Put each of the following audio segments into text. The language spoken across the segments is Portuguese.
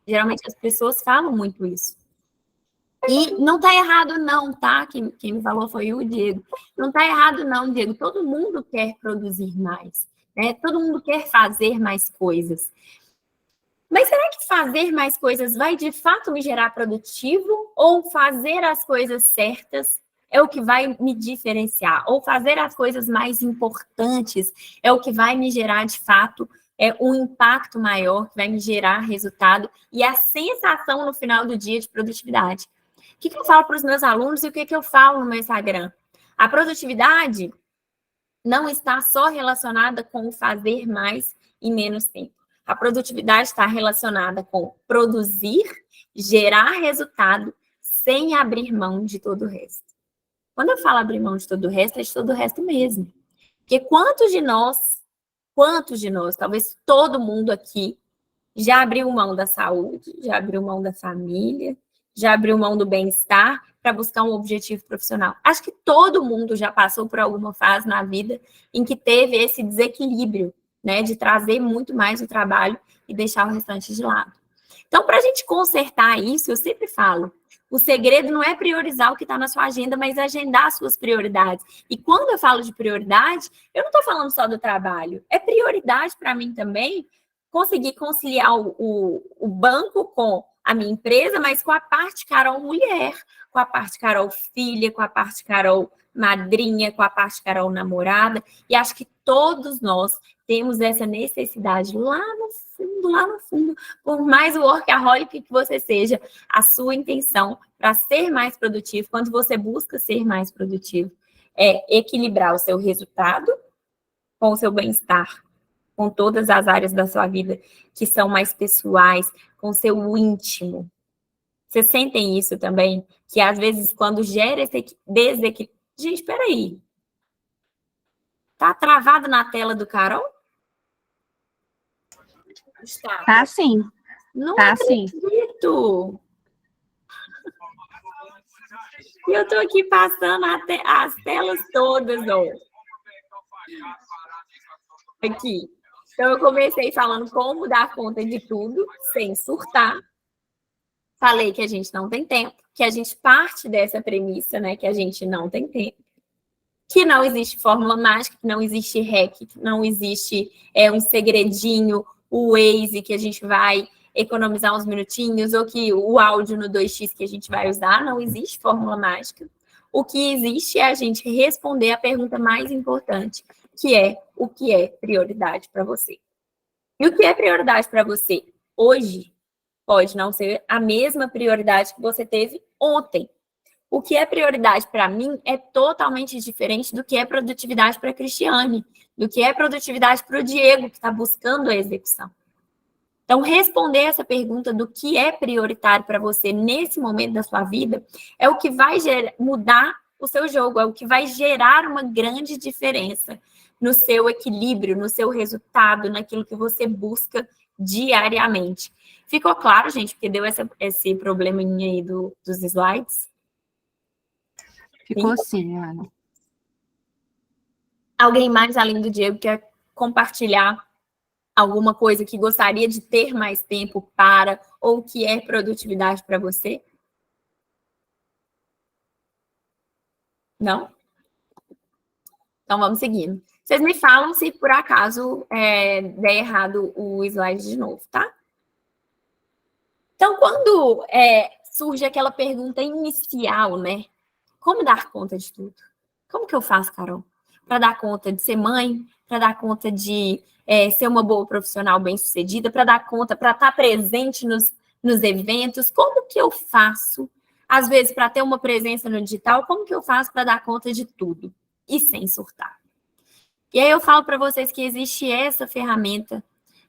Geralmente as pessoas falam muito isso. E não está errado não, tá? Quem me falou foi o Diego. Não está errado não, Diego. Todo mundo quer produzir mais, né? Todo mundo quer fazer mais coisas. Mas será que fazer mais coisas vai de fato me gerar produtivo? Ou fazer as coisas certas é o que vai me diferenciar? Ou fazer as coisas mais importantes é o que vai me gerar de fato um impacto maior, que vai me gerar resultado e a sensação no final do dia de produtividade? O que eu falo para os meus alunos e o que eu falo no meu Instagram? A produtividade não está só relacionada com fazer mais em menos tempo. A produtividade está relacionada com produzir, gerar resultado, sem abrir mão de todo o resto. Quando eu falo abrir mão de todo o resto, é de todo o resto mesmo. Porque quantos de nós, talvez todo mundo aqui, já abriu mão da saúde, já abriu mão da família, já abriu mão do bem-estar para buscar um objetivo profissional? Acho que todo mundo já passou por alguma fase na vida em que teve esse desequilíbrio, né, de trazer muito mais o trabalho e deixar o restante de lado. Então, para a gente consertar isso, eu sempre falo, o segredo não é priorizar o que está na sua agenda, mas agendar as suas prioridades. E quando eu falo de prioridade, eu não estou falando só do trabalho. É prioridade para mim também conseguir conciliar o banco com a minha empresa, mas com a parte Carol mulher, com a parte Carol filha, com a parte Carol madrinha, com a parte Carol namorada. E acho que todos nós temos essa necessidade lá no fundo, por mais workaholic que você seja, a sua intenção para ser mais produtivo, quando você busca ser mais produtivo, é equilibrar o seu resultado com o seu bem-estar, com todas as áreas da sua vida que são mais pessoais, com o seu íntimo. Vocês sentem isso também? Que às vezes quando gera esse desequilíbrio... Gente, peraí. Tá travado na tela do Carol? Está. Tá sim. Não tá acredito. E eu tô aqui passando as telas todas, ó. Aqui. Então, eu comecei falando como dar conta de tudo, sem surtar. Falei que a gente não tem tempo, que a gente parte dessa premissa, né? Que a gente não tem tempo. Que não existe fórmula mágica, que não existe hack, que não existe um segredinho, o Waze, que a gente vai economizar uns minutinhos, ou que o áudio no 2x que a gente vai usar, não existe fórmula mágica. O que existe é a gente responder a pergunta mais importante, que é o que é prioridade para você. E o que é prioridade para você hoje pode não ser a mesma prioridade que você teve ontem. O que é prioridade para mim é totalmente diferente do que é produtividade para a Cristiane, do que é produtividade para o Diego, que está buscando a execução. Então, responder essa pergunta do que é prioritário para você nesse momento da sua vida é o que vai mudar o seu jogo, é o que vai gerar uma grande diferença no seu equilíbrio, no seu resultado, naquilo que você busca diariamente. Ficou claro, gente, porque deu esse probleminha aí dos slides? Ficou sim, Ana. Alguém mais, além do Diego, quer compartilhar alguma coisa que gostaria de ter mais tempo para, ou que é produtividade para você? Não? Então, vamos seguindo. Vocês me falam se, por acaso, der errado o slide de novo, tá? Então, quando surge aquela pergunta inicial, né? Como dar conta de tudo? Como que eu faço, Carol? Para dar conta de ser mãe, para dar conta de ser uma boa profissional bem-sucedida, para dar conta, para estar presente nos eventos, como que eu faço? Às vezes, para ter uma presença no digital, como que eu faço para dar conta de tudo? E sem surtar. E aí eu falo para vocês que existe essa ferramenta,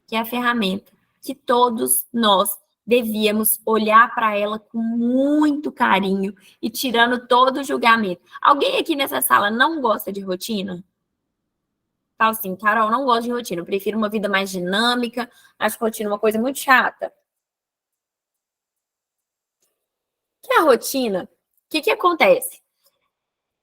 que é a ferramenta que todos nós devíamos olhar para ela com muito carinho e tirando todo o julgamento. Alguém aqui nessa sala não gosta de rotina? Fala assim, Carol, não gosto de rotina, eu prefiro uma vida mais dinâmica, acho que rotina é uma coisa muito chata. Que é a rotina? O que acontece?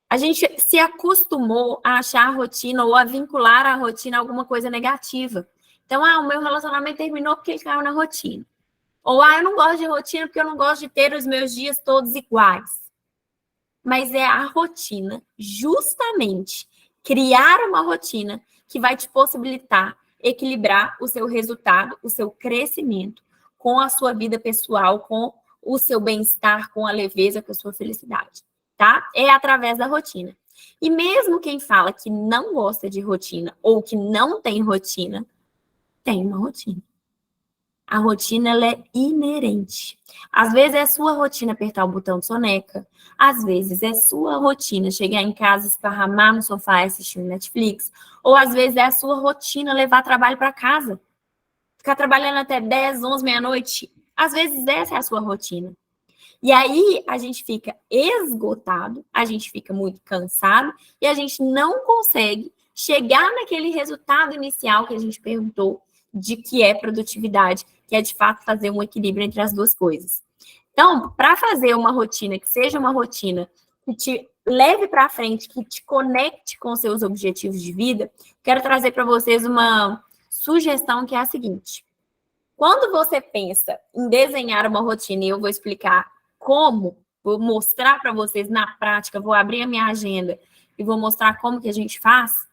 A gente se acostumou a achar a rotina ou a vincular a rotina a alguma coisa negativa. Então, o meu relacionamento terminou porque ele caiu na rotina. Ou, eu não gosto de rotina porque eu não gosto de ter os meus dias todos iguais. Mas é a rotina, justamente, criar uma rotina que vai te possibilitar equilibrar o seu resultado, o seu crescimento com a sua vida pessoal, com o seu bem-estar, com a leveza, com a sua felicidade, tá? É através da rotina. E mesmo quem fala que não gosta de rotina ou que não tem rotina, tem uma rotina. A rotina, ela é inerente. Às vezes é sua rotina apertar o botão de soneca. Às vezes é sua rotina chegar em casa, esparramar no sofá e assistir um Netflix. Ou às vezes é a sua rotina levar trabalho para casa. Ficar trabalhando até 10, 11, meia-noite. Às vezes essa é a sua rotina. E aí a gente fica esgotado, a gente fica muito cansado e a gente não consegue chegar naquele resultado inicial que a gente perguntou de que é produtividade, que é de fato fazer um equilíbrio entre as duas coisas. Então, para fazer uma rotina que seja uma rotina que te leve para frente, que te conecte com seus objetivos de vida, quero trazer para vocês uma sugestão que é a seguinte. Quando você pensa em desenhar uma rotina, e eu vou explicar como, vou mostrar para vocês na prática, vou abrir a minha agenda e vou mostrar como que a gente faz,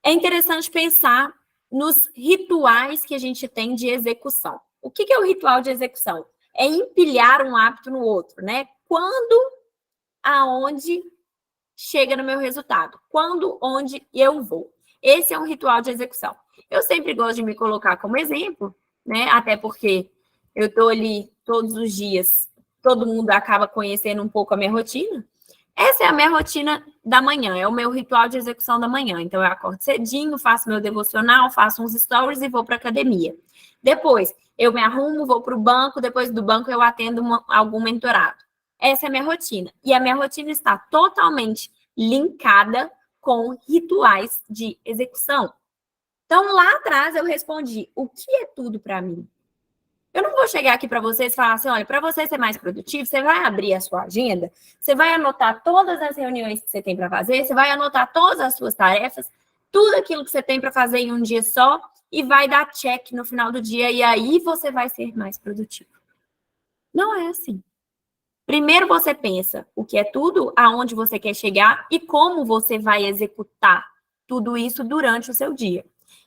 é interessante pensar nos rituais que a gente tem de execução. O que é o ritual de execução? É empilhar um hábito no outro, né? Quando, aonde chega no meu resultado. Quando, onde eu vou. Esse é um ritual de execução. Eu sempre gosto de me colocar como exemplo, né? Até porque eu estou ali todos os dias, todo mundo acaba conhecendo um pouco a minha rotina. Essa é a minha rotina da manhã, é o meu ritual de execução da manhã. Então, eu acordo cedinho, faço meu devocional, faço uns stories e vou para a academia. Depois, eu me arrumo, vou para o banco, depois do banco eu atendo algum mentorado. Essa é a minha rotina. E a minha rotina está totalmente linkada com rituais de execução. Então, lá atrás eu respondi, o que é tudo para mim? Eu não vou chegar aqui para vocês e falar assim, olha, para você ser mais produtivo, você vai abrir a sua agenda, você vai anotar todas as reuniões que você tem para fazer, você vai anotar todas as suas tarefas, tudo aquilo que você tem para fazer em um dia só e vai dar check no final do dia e aí você vai ser mais produtivo. Não é assim. Primeiro você pensa o que é tudo, aonde você quer chegar e como você vai executar tudo isso durante o seu dia.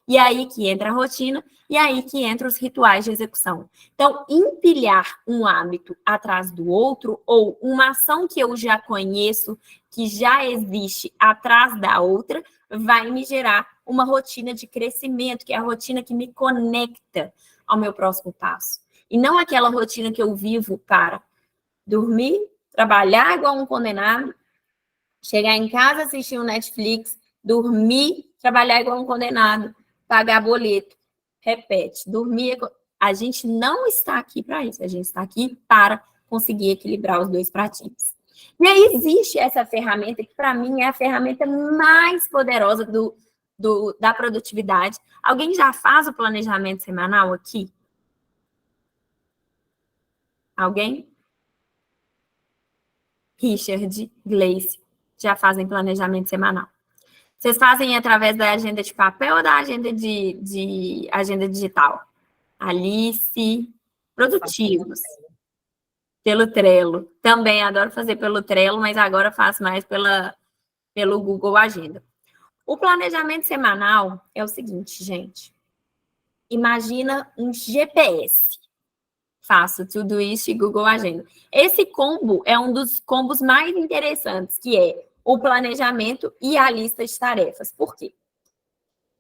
E aí que entra a rotina, e aí que entra os rituais de execução. Então, empilhar um hábito atrás do outro, ou uma ação que eu já conheço, que já existe atrás da outra, vai me gerar uma rotina de crescimento, que é a rotina que me conecta ao meu próximo passo. E não aquela rotina que eu vivo para dormir, trabalhar igual um condenado, chegar em casa, assistir um Netflix, dormir, trabalhar igual um condenado, pagar boleto, repete, dormir. A gente não está aqui para isso, a gente está aqui para conseguir equilibrar os dois pratinhos. E aí existe essa ferramenta que, para mim, é a ferramenta mais poderosa da produtividade. Alguém já faz o planejamento semanal aqui? Alguém? Richard, Gleice, já fazem planejamento semanal. Vocês fazem através da agenda de papel ou da agenda de agenda digital? Alice, produtivos. Pelo Trello. Também adoro fazer pelo Trello, mas agora faço mais pelo Google Agenda. O planejamento semanal é o seguinte, gente. Imagina um GPS. Faço tudo isso e Google Agenda. Esse combo é um dos combos mais interessantes, que é o planejamento e a lista de tarefas. Por quê?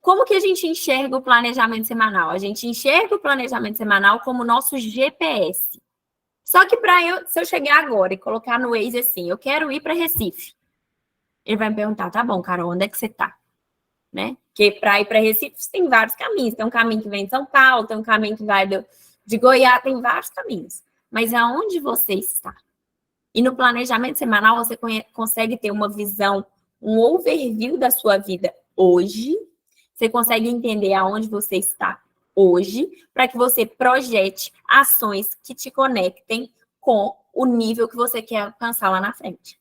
Como que a gente enxerga o planejamento semanal? A gente enxerga o planejamento semanal como nosso GPS. Só que se eu chegar agora e colocar no Waze assim, eu quero ir para Recife. Ele vai me perguntar, tá bom, Carol, onde é que você tá? Né? Porque para ir para Recife tem vários caminhos. Tem um caminho que vem de São Paulo, tem um caminho que vai de Goiás, tem vários caminhos. Mas aonde você está? E no planejamento semanal, você consegue ter uma visão, um overview da sua vida hoje. Você consegue entender aonde você está hoje, para que você projete ações que te conectem com o nível que você quer alcançar lá na frente.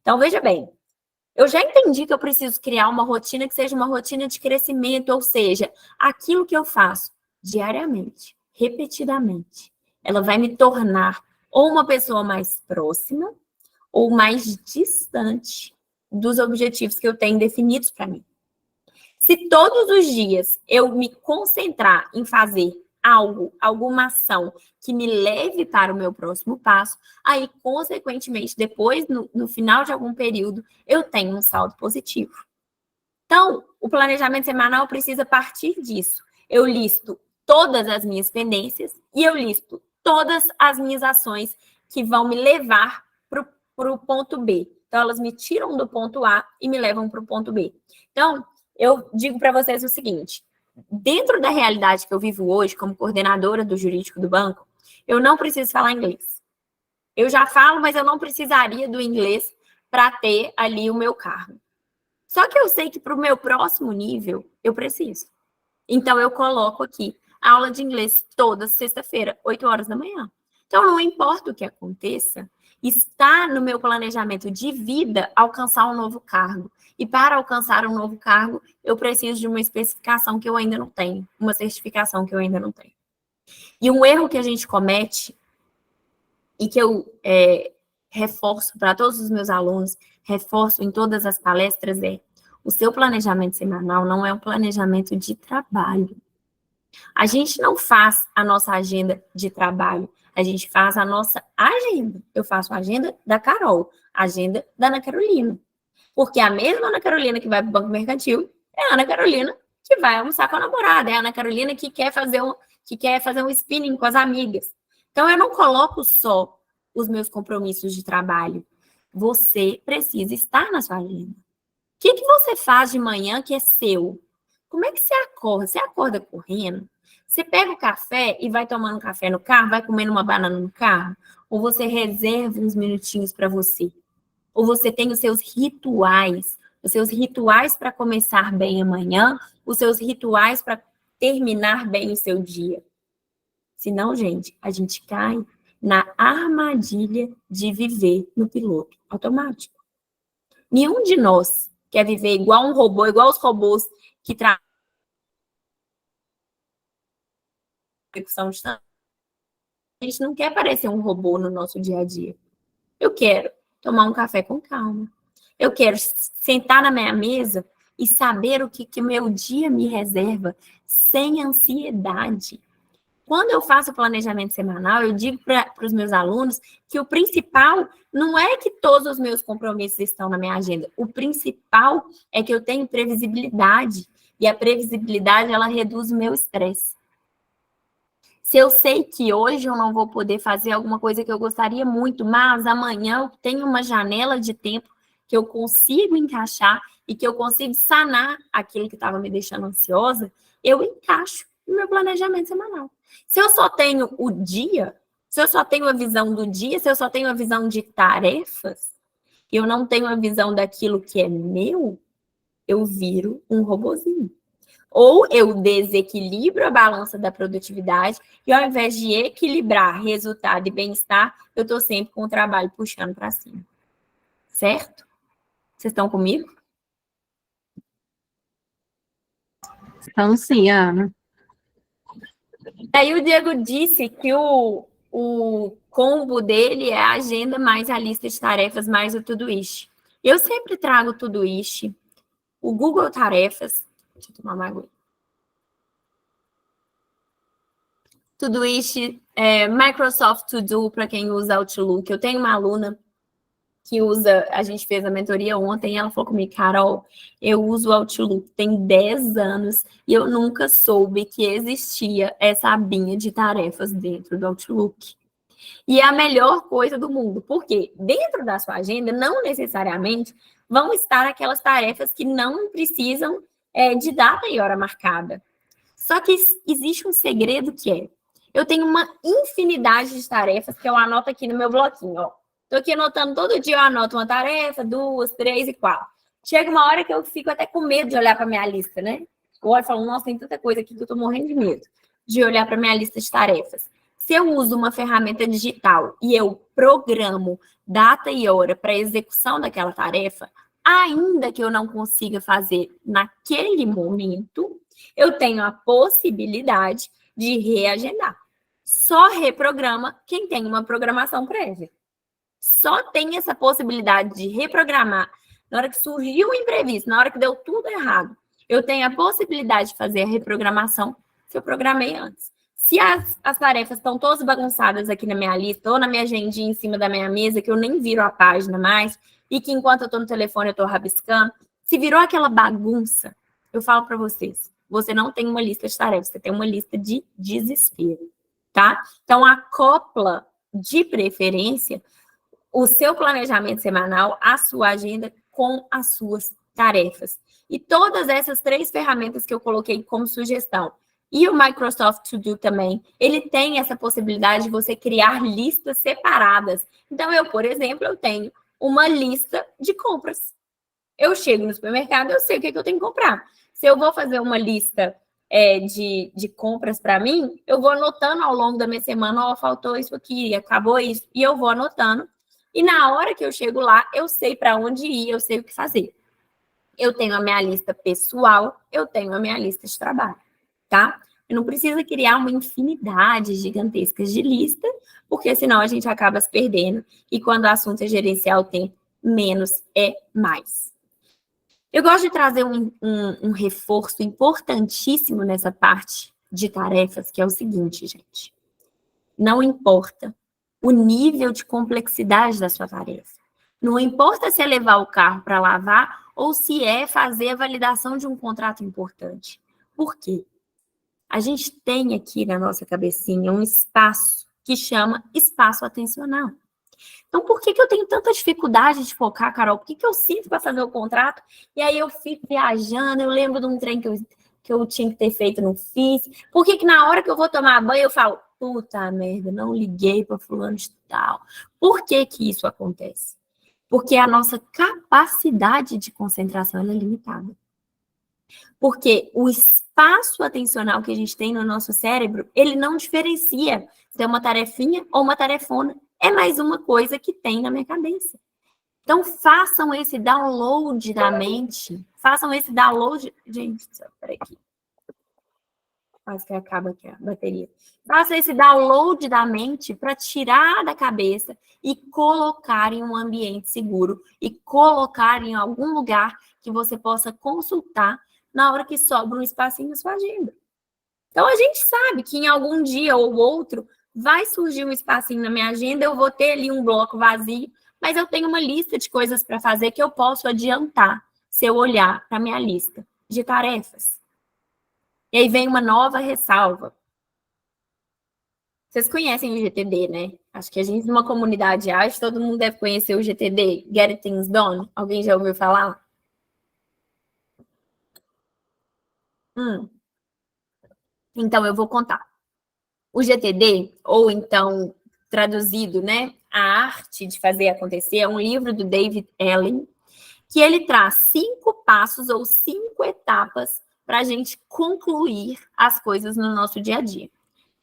Então, veja bem, eu já entendi que eu preciso criar uma rotina que seja uma rotina de crescimento, ou seja, aquilo que eu faço diariamente, repetidamente, ela vai me tornar ou uma pessoa mais próxima ou mais distante dos objetivos que eu tenho definidos para mim. Se todos os dias eu me concentrar em fazer algo, alguma ação que me leve para o meu próximo passo, aí, consequentemente, depois, no final de algum período, eu tenho um saldo positivo. Então, o planejamento semanal precisa partir disso. Eu listo todas as minhas pendências e eu listo todas as minhas ações que vão me levar para o ponto B. Então, elas me tiram do ponto A e me levam para o ponto B. Então, eu digo para vocês o seguinte, dentro da realidade que eu vivo hoje, como coordenadora do jurídico do banco, eu não preciso falar inglês. Eu já falo, mas eu não precisaria do inglês para ter ali o meu cargo. Só que eu sei que para o meu próximo nível, eu preciso. Então, eu coloco aqui aula de inglês toda sexta-feira, 8 horas da manhã. Então, não importa o que aconteça, está no meu planejamento de vida alcançar um novo cargo. E para alcançar um novo cargo, eu preciso de uma especificação que eu ainda não tenho, uma certificação que eu ainda não tenho. E um erro que a gente comete, e que eu reforço para todos os meus alunos, reforço em todas as palestras, o seu planejamento semanal não é um planejamento de trabalho. A gente não faz a nossa agenda de trabalho, a gente faz a nossa agenda. Eu faço a agenda da Carol, a agenda da Ana Carolina. Porque a mesma Ana Carolina que vai para o Banco Mercantil é a Ana Carolina que vai almoçar com a namorada, é a Ana Carolina que quer fazer um spinning com as amigas. Então, eu não coloco só os meus compromissos de trabalho. Você precisa estar na sua agenda. O que você faz de manhã que é seu? Como é que você acorda? Você acorda correndo? Você pega o café e vai tomando café no carro? Vai comendo uma banana no carro? Ou você reserva uns minutinhos para você? Ou você tem os seus rituais para começar bem amanhã, os seus rituais para terminar bem o seu dia? Senão, gente, a gente cai na armadilha de viver no piloto automático. Nenhum de nós quer viver igual um robô, igual os robôs que trabalham execução de tarefa. A gente não quer parecer um robô no nosso dia a dia. Eu quero tomar um café com calma. Eu quero sentar na minha mesa e saber o que meu dia me reserva sem ansiedade. Quando eu faço o planejamento semanal, eu digo para os meus alunos que o principal não é que todos os meus compromissos estão na minha agenda. O principal é que eu tenho previsibilidade. E a previsibilidade, ela reduz o meu estresse. Se eu sei que hoje eu não vou poder fazer alguma coisa que eu gostaria muito, mas amanhã eu tenho uma janela de tempo que eu consigo encaixar e que eu consigo sanar aquilo que estava me deixando ansiosa, eu encaixo no meu planejamento semanal. Se eu só tenho o dia, se eu só tenho a visão do dia, se eu só tenho a visão de tarefas, e eu não tenho a visão daquilo que é meu, eu viro um robozinho. Ou eu desequilibro a balança da produtividade e ao invés de equilibrar resultado e bem-estar, eu estou sempre com o trabalho puxando para cima. Certo? Vocês estão comigo? Então, sim, Ana. Aí o Diego disse que o combo dele é a agenda mais a lista de tarefas mais o Todoist. Eu sempre trago o Todoist, o Google Tarefas. Deixa eu tomar uma água. Todoist, Microsoft To Do, para quem usa Outlook. Eu tenho uma aluna que usa, a gente fez a mentoria ontem, e ela falou comigo, Carol, eu uso o Outlook tem 10 anos e eu nunca soube que existia essa abinha de tarefas dentro do Outlook. E é a melhor coisa do mundo, porque dentro da sua agenda, não necessariamente vão estar aquelas tarefas que não precisam de data e hora marcada. Só que existe um segredo que eu tenho uma infinidade de tarefas que eu anoto aqui no meu bloquinho, ó. Estou aqui anotando todo dia, eu anoto uma tarefa, 2, 3 e 4. Chega uma hora que eu fico até com medo de olhar para minha lista, né? Eu olho e falo, nossa, tem tanta coisa aqui que eu estou morrendo de medo de olhar para minha lista de tarefas. Se eu uso uma ferramenta digital e eu programo data e hora para execução daquela tarefa, ainda que eu não consiga fazer naquele momento, eu tenho a possibilidade de reagendar. só reprograma quem tem uma programação prévia. Só tem essa possibilidade de reprogramar. Na hora que surgiu o imprevisto, na hora que deu tudo errado, eu tenho a possibilidade de fazer a reprogramação se eu programei antes. Se as tarefas estão todas bagunçadas aqui na minha lista, ou na minha agendinha em cima da minha mesa, que eu nem viro a página mais, e que enquanto eu estou no telefone eu estou rabiscando, se virou aquela bagunça, eu falo para vocês, você não tem uma lista de tarefas, você tem uma lista de desespero, tá? Então, acopla de preferência o seu planejamento semanal, a sua agenda com as suas tarefas. E todas essas 3 ferramentas que eu coloquei como sugestão, e o Microsoft To Do também, ele tem essa possibilidade de você criar listas separadas. Então, eu, por exemplo, eu tenho uma lista de compras. Eu chego no supermercado, eu sei o que eu tenho que comprar. Se eu vou fazer uma lista de compras para mim, eu vou anotando ao longo da minha semana, faltou isso aqui, acabou isso, e eu vou anotando. E na hora que eu chego lá, eu sei para onde ir, eu sei o que fazer. Eu tenho a minha lista pessoal, eu tenho a minha lista de trabalho, tá? Eu não precisa criar uma infinidade gigantesca de lista, porque senão a gente acaba se perdendo. E quando o assunto é gerenciar o tempo, menos é mais. Eu gosto de trazer um reforço importantíssimo nessa parte de tarefas, que é o seguinte, gente. Não importa o nível de complexidade da sua tarefa. Não importa se é levar o carro para lavar ou se é fazer a validação de um contrato importante. Por quê? A gente tem aqui na nossa cabecinha um espaço que chama espaço atencional. Então, por que eu tenho tanta dificuldade de focar, Carol? Por que eu sinto para fazer o contrato? E aí eu fico viajando, eu lembro de um trem que eu tinha que ter feito, não fiz. Por que na hora que eu vou tomar banho eu falo, puta merda, não liguei para fulano de tal. Por que isso acontece? Porque a nossa capacidade de concentração é limitada. Porque o espaço atencional que a gente tem no nosso cérebro, ele não diferencia se é uma tarefinha ou uma tarefona. É mais uma coisa que tem na minha cabeça. Então, façam esse download da mente. Façam esse download... Gente, peraí aqui. Quase que acaba aqui a bateria. Faça esse download da mente para tirar da cabeça e colocar em um ambiente seguro e colocar em algum lugar que você possa consultar na hora que sobra um espacinho na sua agenda. Então, a gente sabe que em algum dia ou outro vai surgir um espacinho na minha agenda, eu vou ter ali um bloco vazio, mas eu tenho uma lista de coisas para fazer que eu posso adiantar se eu olhar para a minha lista de tarefas. E aí vem uma nova ressalva. Vocês conhecem o GTD, né? Acho que a gente, numa comunidade ágil, todo mundo deve conhecer o GTD, Get Things Done. Alguém já ouviu falar? Então, eu vou contar. O GTD, ou então, traduzido, né? A Arte de Fazer Acontecer, é um livro do David Allen, que ele traz 5 passos ou 5 etapas para a gente concluir as coisas no nosso dia a dia.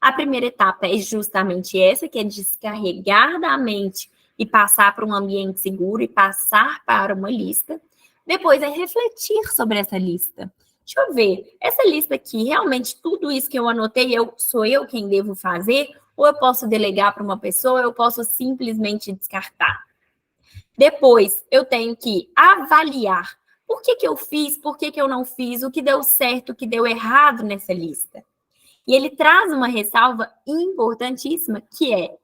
A primeira etapa é justamente essa, que é descarregar da mente e passar para um ambiente seguro e passar para uma lista. Depois é refletir sobre essa lista. Deixa eu ver, essa lista aqui, realmente tudo isso que eu anotei, sou eu quem devo fazer? Ou eu posso delegar para uma pessoa, ou eu posso simplesmente descartar? Depois, eu tenho que avaliar por que eu fiz, por que eu não fiz, o que deu certo, o que deu errado nessa lista. E ele traz uma ressalva importantíssima, que é,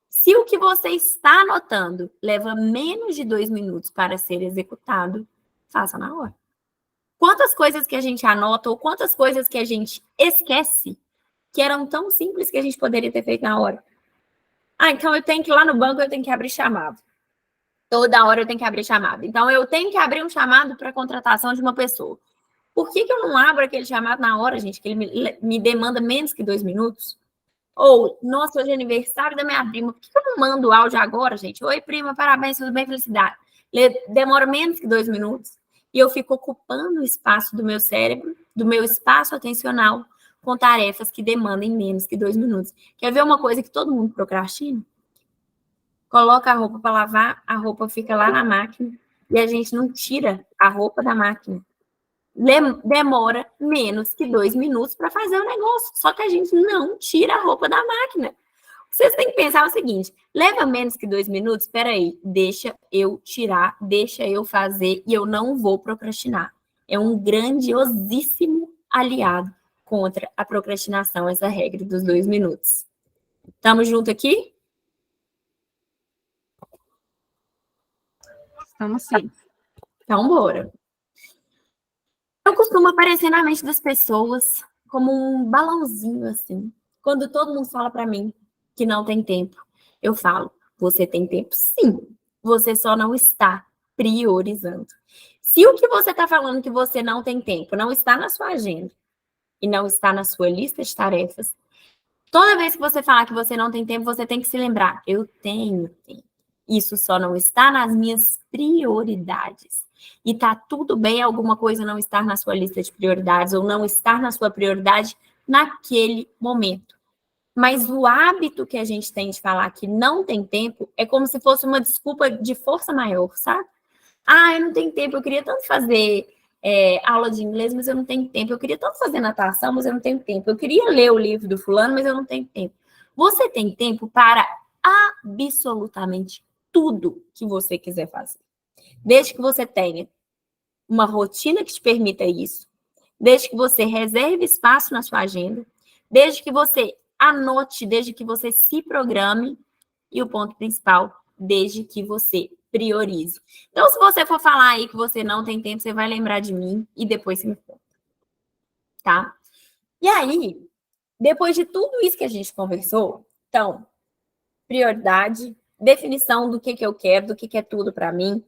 se o que você está anotando leva menos de 2 minutos para ser executado, faça na hora. Quantas coisas que a gente anota ou quantas coisas que a gente esquece que eram tão simples que a gente poderia ter feito na hora? Então eu tenho que ir lá no banco, eu tenho que abrir chamado. Toda hora eu tenho que abrir chamado. Então eu tenho que abrir um chamado para contratação de uma pessoa. Por que eu não abro aquele chamado na hora, gente, que ele me demanda menos que 2 minutos? Ou, nossa, hoje é aniversário da minha prima. Por que eu não mando o áudio agora, gente? Oi, prima, parabéns, tudo bem, felicidade. Demora menos que 2 minutos. E eu fico ocupando o espaço do meu cérebro, do meu espaço atencional, com tarefas que demandem menos que 2 minutos. Quer ver uma coisa que todo mundo procrastina? Coloca a roupa para lavar, a roupa fica lá na máquina e a gente não tira a roupa da máquina. demora menos que 2 minutos para fazer o negócio. Só que a gente não tira a roupa da máquina. Vocês têm que pensar o seguinte: leva menos que 2 minutos? Espera aí, deixa eu tirar, deixa eu fazer e eu não vou procrastinar. É um grandiosíssimo aliado contra a procrastinação, essa regra dos 2 minutos. Estamos juntos aqui? Estamos sim. Então, bora. Eu costumo aparecer na mente das pessoas como um balãozinho, assim. Quando todo mundo fala para mim que não tem tempo, eu falo, você tem tempo? Sim. Você só não está priorizando. Se o que você está falando que você não tem tempo não está na sua agenda e não está na sua lista de tarefas, toda vez que você falar que você não tem tempo, você tem que se lembrar, eu tenho tempo. Isso só não está nas minhas prioridades. E tá tudo bem alguma coisa não estar na sua lista de prioridades ou não estar na sua prioridade naquele momento. Mas o hábito que a gente tem de falar que não tem tempo é como se fosse uma desculpa de força maior, sabe? Ah, eu não tenho tempo, eu queria tanto fazer aula de inglês, mas eu não tenho tempo. Eu queria tanto fazer natação, mas eu não tenho tempo. Eu queria ler o livro do fulano, mas eu não tenho tempo. Você tem tempo para absolutamente tudo que você quiser fazer. Desde que você tenha uma rotina que te permita isso, desde que você reserve espaço na sua agenda, desde que você anote, desde que você se programe e o ponto principal, desde que você priorize. Então, se você for falar aí que você não tem tempo, você vai lembrar de mim e depois você me conta, tá? E aí, depois de tudo isso que a gente conversou, então, prioridade, definição do que eu quero, do que é tudo para mim,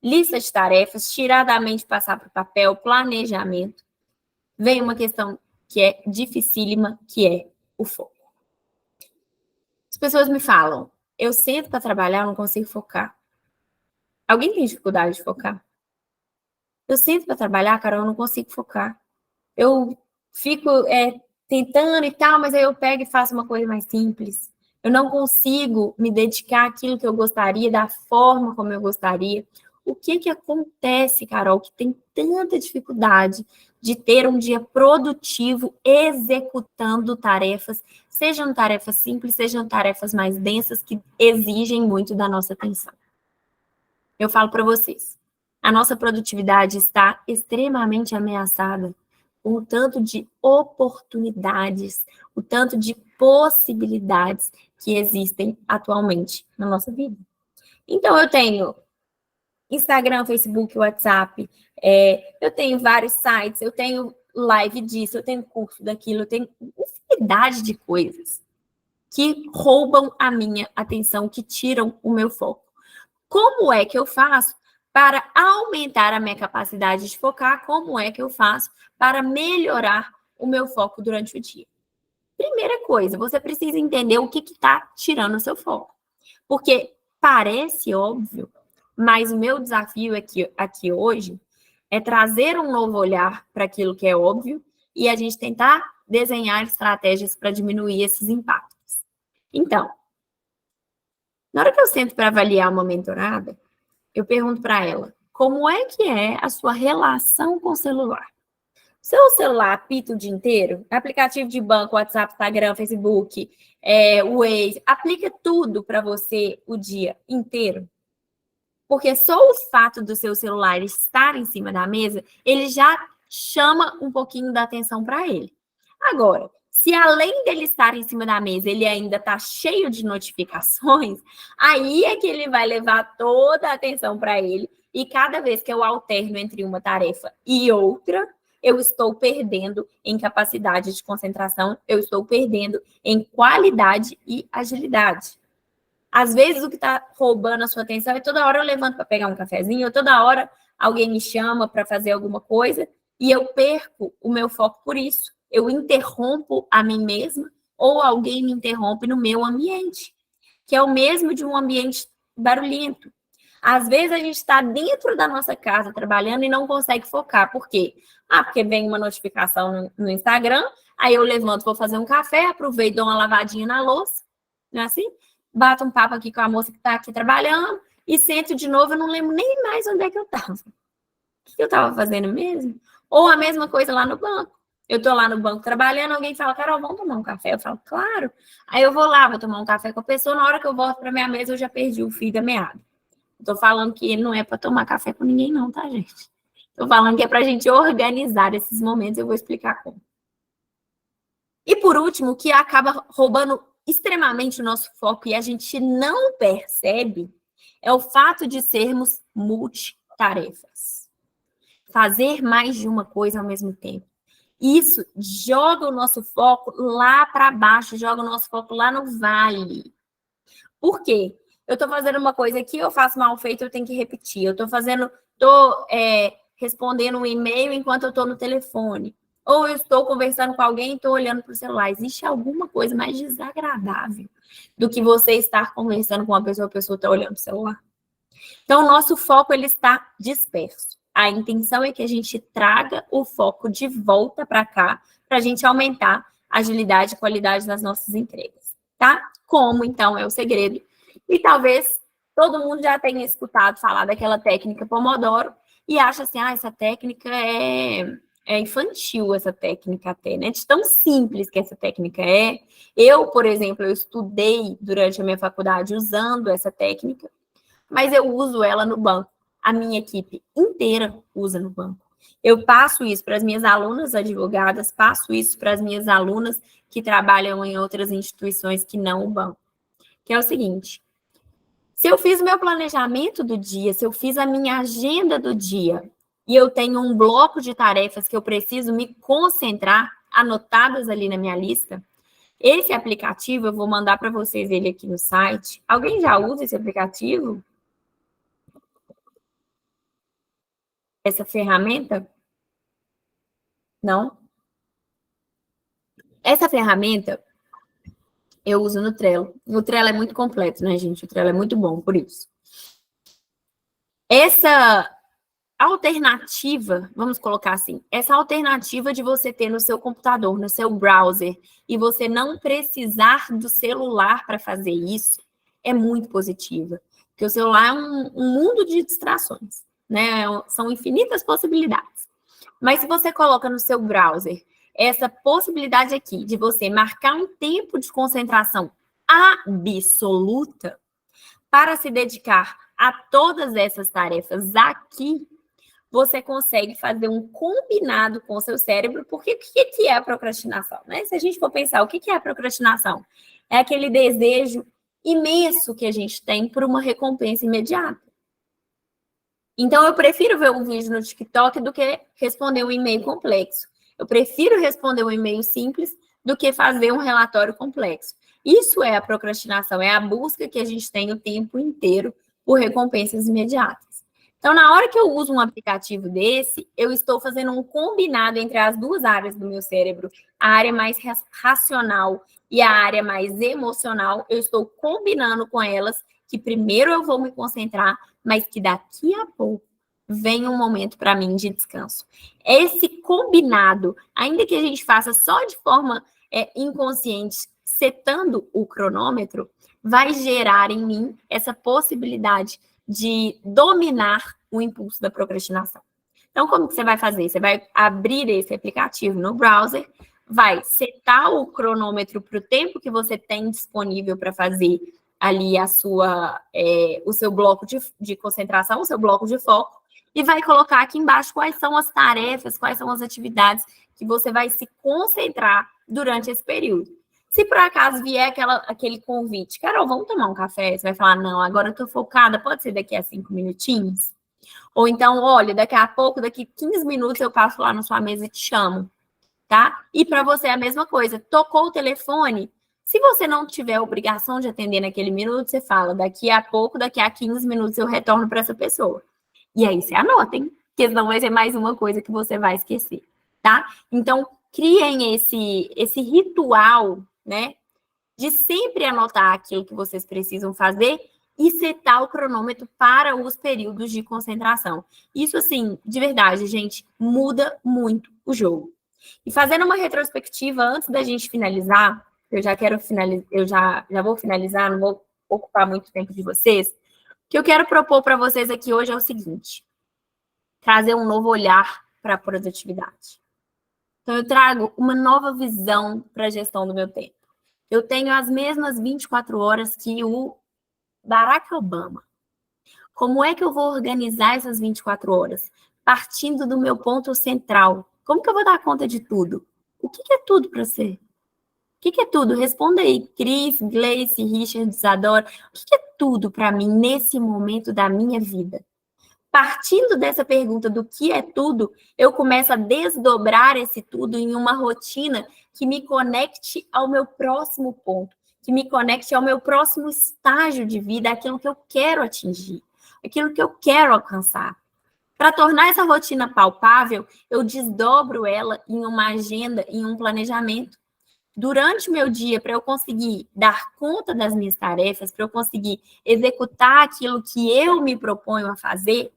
lista de tarefas, tirar da mente, passar para o papel, planejamento. Vem uma questão que é dificílima, que é o foco. As pessoas me falam, eu sento para trabalhar, eu não consigo focar. Alguém tem dificuldade de focar? Eu sento para trabalhar, Carol, eu não consigo focar. Eu fico tentando e tal, mas aí eu pego e faço uma coisa mais simples. Eu não consigo me dedicar àquilo que eu gostaria, da forma como eu gostaria. O que acontece, Carol, que tem tanta dificuldade de ter um dia produtivo executando tarefas, sejam tarefas simples, sejam tarefas mais densas que exigem muito da nossa atenção? Eu falo para vocês, a nossa produtividade está extremamente ameaçada com o tanto de oportunidades, o tanto de possibilidades que existem atualmente na nossa vida. Então, eu tenho Instagram, Facebook, WhatsApp, eu tenho vários sites, eu tenho live disso, eu tenho curso daquilo, eu tenho infinidade de coisas que roubam a minha atenção, que tiram o meu foco. Como é que eu faço para aumentar a minha capacidade de focar? Como é que eu faço para melhorar o meu foco durante o dia? Primeira coisa, você precisa entender o que está tirando o seu foco. Porque parece óbvio, mas o meu desafio aqui hoje é trazer um novo olhar para aquilo que é óbvio e a gente tentar desenhar estratégias para diminuir esses impactos. Então, na hora que eu sento para avaliar uma mentorada, eu pergunto para ela, como é que é a sua relação com o celular? Seu celular apita o dia inteiro? Aplicativo de banco, WhatsApp, Instagram, Facebook, Waze, aplica tudo para você o dia inteiro? Porque só o fato do seu celular estar em cima da mesa, ele já chama um pouquinho da atenção para ele. Agora, se além dele estar em cima da mesa, ele ainda está cheio de notificações, aí é que ele vai levar toda a atenção para ele. E cada vez que eu alterno entre uma tarefa e outra, eu estou perdendo em capacidade de concentração, eu estou perdendo em qualidade e agilidade. Às vezes, o que está roubando a sua atenção é toda hora eu levanto para pegar um cafezinho, ou toda hora alguém me chama para fazer alguma coisa e eu perco o meu foco por isso. Eu interrompo a mim mesma ou alguém me interrompe no meu ambiente, que é o mesmo de um ambiente barulhento. Às vezes, a gente está dentro da nossa casa trabalhando e não consegue focar. Por quê? Porque vem uma notificação no Instagram, aí eu levanto, vou fazer um café, aproveito, dou uma lavadinha na louça, não é assim? Bato um papo aqui com a moça que está aqui trabalhando e sento de novo, eu não lembro nem mais onde é que eu estava. O que eu estava fazendo mesmo? Ou a mesma coisa lá no banco. Eu tô lá no banco trabalhando, alguém fala, Carol, vamos tomar um café? Eu falo, claro. Aí eu vou lá, vou tomar um café com a pessoa, na hora que eu volto para minha mesa, eu já perdi o fio da meada. Tô falando que não é para tomar café com ninguém não, tá, gente? Tô falando que é pra gente organizar esses momentos, eu vou explicar como. E por último, o que acaba roubando extremamente o nosso foco e a gente não percebe é o fato de sermos multitarefas. Fazer mais de uma coisa ao mesmo tempo. Isso joga o nosso foco lá para baixo, joga o nosso foco lá no vale. Por quê? Eu estou fazendo uma coisa aqui, eu faço mal feito, eu tenho que repetir. Eu estou respondendo um e-mail enquanto eu estou no telefone. Ou eu estou conversando com alguém e estou olhando para o celular. Existe alguma coisa mais desagradável do que você estar conversando com uma pessoa, a pessoa está olhando para o celular? Então, o nosso foco ele está disperso. A intenção é que a gente traga o foco de volta para cá, para a gente aumentar a agilidade e qualidade das nossas entregas, tá? Como, então, é o segredo. E talvez todo mundo já tenha escutado falar daquela técnica Pomodoro e acha assim, essa técnica é infantil, essa técnica até, né? De tão simples que essa técnica é. Eu, por exemplo, eu estudei durante a minha faculdade usando essa técnica, mas eu uso ela no banco. A minha equipe inteira usa no banco. Eu passo isso para as minhas alunas advogadas, passo isso para as minhas alunas que trabalham em outras instituições que não o banco. Que é o seguinte, se eu fiz o meu planejamento do dia, se eu fiz a minha agenda do dia, e eu tenho um bloco de tarefas que eu preciso me concentrar, anotadas ali na minha lista, esse aplicativo, eu vou mandar para vocês ele aqui no site. Alguém já usa esse aplicativo? Essa ferramenta? Não? Essa ferramenta eu uso no Trello. O Trello é muito completo, né, gente? O Trello é muito bom por isso. Essa alternativa, vamos colocar assim, essa alternativa de você ter no seu computador, no seu browser, e você não precisar do celular para fazer isso, é muito positiva. Porque o celular é um mundo de distrações, né? São infinitas possibilidades. Mas se você coloca no seu browser essa possibilidade aqui de você marcar um tempo de concentração absoluta para se dedicar a todas essas tarefas aqui, você consegue fazer um combinado com o seu cérebro, porque o que é a procrastinação? Né? Se a gente for pensar, o que é a procrastinação? É aquele desejo imenso que a gente tem por uma recompensa imediata. Então, eu prefiro ver um vídeo no TikTok do que responder um e-mail complexo. Eu prefiro responder um e-mail simples do que fazer um relatório complexo. Isso é a procrastinação, é a busca que a gente tem o tempo inteiro por recompensas imediatas. Então, na hora que eu uso um aplicativo desse, eu estou fazendo um combinado entre as duas áreas do meu cérebro, a área mais racional e a área mais emocional. Eu estou combinando com elas que primeiro eu vou me concentrar, mas que daqui a pouco vem um momento para mim de descanso. Esse combinado, ainda que a gente faça só de forma inconsciente, setando o cronômetro, vai gerar em mim essa possibilidade de dominar o impulso da procrastinação. Então, como que você vai fazer? Você vai abrir esse aplicativo no browser, vai setar o cronômetro para o tempo que você tem disponível para fazer ali o seu bloco de concentração, o seu bloco de foco, e vai colocar aqui embaixo quais são as tarefas, quais são as atividades que você vai se concentrar durante esse período. Se por acaso vier aquele convite, Carol, vamos tomar um café? Você vai falar, não, agora eu estou focada, pode ser daqui a 5 minutinhos? Ou então, olha, daqui a pouco, daqui 15 minutos eu passo lá na sua mesa e te chamo, tá? E para você é a mesma coisa, tocou o telefone, se você não tiver a obrigação de atender naquele minuto, você fala, daqui a pouco, daqui a 15 minutos eu retorno para essa pessoa. E aí você anota, hein? Porque senão vai ser mais uma coisa que você vai esquecer, tá? Então, criem esse ritual, né? De sempre anotar aquilo que vocês precisam fazer e setar o cronômetro para os períodos de concentração. Isso, assim, de verdade, gente, muda muito o jogo. E fazendo uma retrospectiva antes da gente finalizar, eu já quero finalizar, eu já vou finalizar, não vou ocupar muito tempo de vocês. O que eu quero propor para vocês aqui hoje é o seguinte: trazer um novo olhar para a produtividade. Então, eu trago uma nova visão para a gestão do meu tempo. Eu tenho as mesmas 24 horas que o Barack Obama. Como é que eu vou organizar essas 24 horas? Partindo do meu ponto central. Como que eu vou dar conta de tudo? O que é tudo para você? O que é tudo? Responda aí, Cris, Gleice, Richard, Isadora. O que é tudo para mim nesse momento da minha vida? Partindo dessa pergunta do que é tudo, eu começo a desdobrar esse tudo em uma rotina que me conecte ao meu próximo ponto, que me conecte ao meu próximo estágio de vida, aquilo que eu quero atingir, aquilo que eu quero alcançar. Para tornar essa rotina palpável, eu desdobro ela em uma agenda, em um planejamento. Durante o meu dia, para eu conseguir dar conta das minhas tarefas, para eu conseguir executar aquilo que eu me proponho a fazer,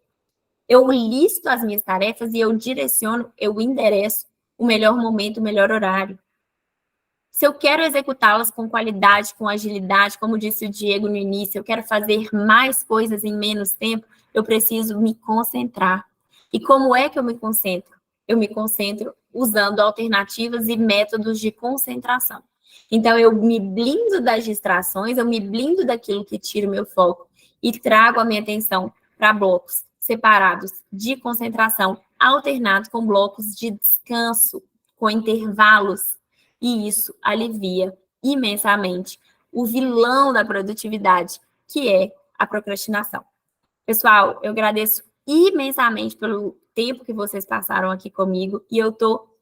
eu listo as minhas tarefas e eu direciono, eu endereço o melhor momento, o melhor horário. Se eu quero executá-las com qualidade, com agilidade, como disse o Diego no início, eu quero fazer mais coisas em menos tempo, eu preciso me concentrar. E como é que eu me concentro? Eu me concentro usando alternativas e métodos de concentração. Então, eu me blindo das distrações, eu me blindo daquilo que tira o meu foco e trago a minha atenção para blocos separados de concentração, alternados com blocos de descanso, com intervalos. E isso alivia imensamente o vilão da produtividade, que é a procrastinação. Pessoal, eu agradeço imensamente pelo tempo que vocês passaram aqui comigo e eu estou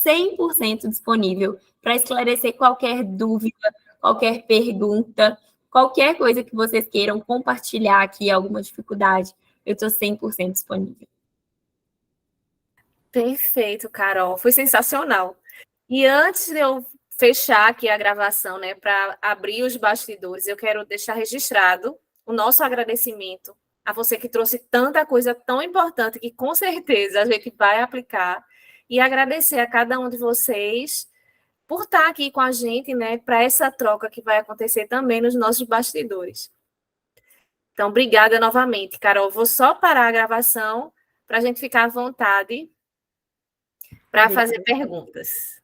100% disponível para esclarecer qualquer dúvida, qualquer pergunta, qualquer coisa que vocês queiram compartilhar aqui, alguma dificuldade, eu estou 100% disponível. Perfeito, Carol. Foi sensacional. E antes de eu fechar aqui a gravação, né, para abrir os bastidores, eu quero deixar registrado o nosso agradecimento a você que trouxe tanta coisa tão importante que com certeza a gente vai aplicar e agradecer a cada um de vocês por estar aqui com a gente, né, para essa troca que vai acontecer também nos nossos bastidores. Então, obrigada novamente, Carol. Vou só parar a gravação para a gente ficar à vontade para fazer perguntas.